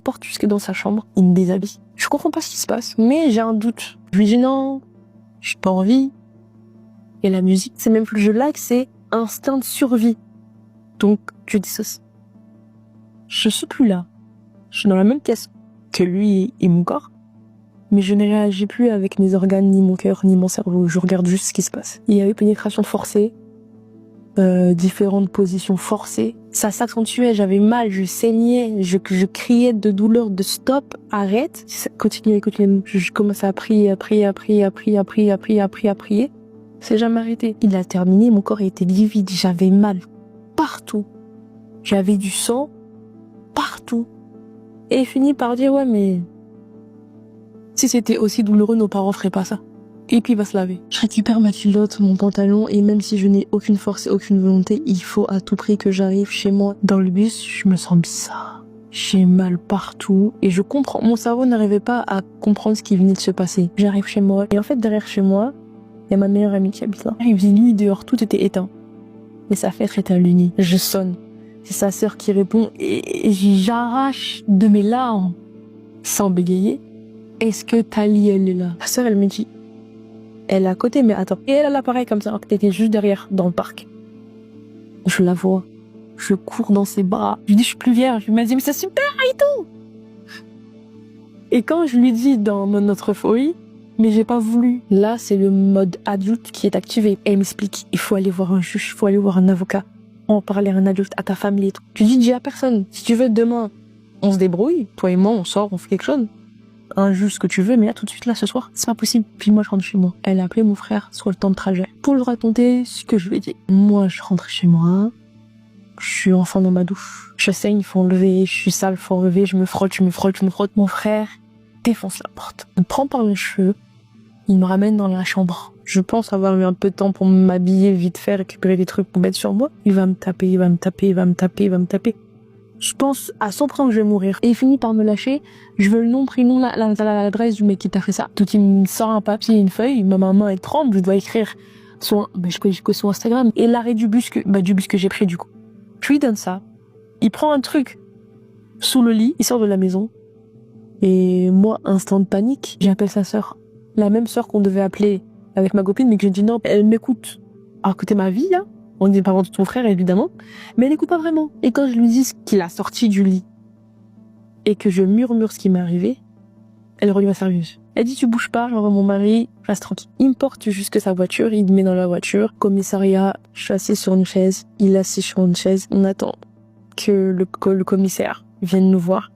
porte jusque dans sa chambre, il me déshabille. Je comprends pas ce qui se passe, mais j'ai un doute. Je lui dis non, j'ai pas envie. Et la musique, c'est même plus je like, c'est instinct de survie. Donc, je dissocie. Je suis plus là. Je suis dans la même pièce que lui et mon corps. Mais je ne réagis plus avec mes organes, ni mon cœur, ni mon cerveau. Je regarde juste ce qui se passe. Il y a eu pénétration forcée. Différentes positions forcées. Ça s'accentuait, j'avais mal, je saignais, je criais de douleur, de stop, arrête. Continuez. Je commençais à prier. C'est jamais arrêté. Il a terminé, mon corps était livide, j'avais mal partout. J'avais du sang partout. Et il finit par dire, ouais, mais si c'était aussi douloureux, nos parents feraient pas ça. Et puis il va se laver. Je récupère ma culotte, mon pantalon, et même si je n'ai aucune force et aucune volonté, il faut à tout prix que j'arrive chez moi. Dans le bus, je me sens bizarre. J'ai mal partout, et je comprends. Mon cerveau n'arrivait pas à comprendre ce qui venait de se passer. J'arrive chez moi, et en fait, derrière chez moi, il y a ma meilleure amie qui habite là. Il faisait nuit dehors, tout était éteint. Mais sa fenêtre était allumée. Je sonne. C'est sa sœur qui répond, et j'arrache de mes larmes, sans bégayer. Est-ce que Tali, elle est là? La sœur, elle me dit, elle est à côté, mais attends. Et elle a l'appareil comme ça, alors que t'étais juste derrière, dans le parc. Je la vois. Je cours dans ses bras. Je lui dis, je suis plus vierge. Elle m'a dit, mais c'est super et tout. Et quand je lui dis dans notre euphorie, mais j'ai pas voulu. Là, c'est le mode adulte qui est activé. Elle m'explique, il faut aller voir un juge, il faut aller voir un avocat. En parler à un adulte, à ta famille et tout. Je lui dis à personne, si tu veux, demain, on se débrouille. Toi et moi, on sort, on fait quelque chose. Un juge, ce que tu veux, mais là, tout de suite, là, ce soir, c'est pas possible. Puis moi, je rentre chez moi. Elle a appelé mon frère sur le temps de trajet pour lui raconter ce que je lui ai dit. Moi, je rentre chez moi. Je suis enfin dans ma douche. Je saigne, il faut enlever. Je suis sale, il faut enlever. Je me frotte. Mon frère défonce la porte. Il me prend par les cheveux. Il me ramène dans la chambre. Je pense avoir eu un peu de temps pour m'habiller, vite faire, récupérer des trucs pour mettre sur moi. Il va me taper. Je pense à 100% que je vais mourir. Et il finit par me lâcher. Je veux le nom, prénom, l'adresse du mec qui t'a fait ça. Tout, il me sort un papier, une feuille. Ma main elle tremble. Je dois écrire je connais que son Instagram. Et l'arrêt du bus que j'ai pris du coup. Je lui donne ça. Il prend un truc sous le lit. Il sort de la maison. Et moi, instant de panique, j'appelle sa sœur. La même sœur qu'on devait appeler avec ma copine, mais que je dis non, elle m'écoute. À côté ma vie, là. On dit pas de ton frère, évidemment. Mais elle n'écoute pas vraiment. Et quand je lui dis ce qu'il a sorti du lit, et que je murmure ce qui m'est arrivé, elle redevient sérieuse. Elle dit, tu bouges pas, j'envoie mon mari, reste tranquille. Il me porte jusque sa voiture, il me met dans la voiture. Commissariat, je suis assise sur une chaise, il est assis sur une chaise. On attend que le commissaire vienne nous voir.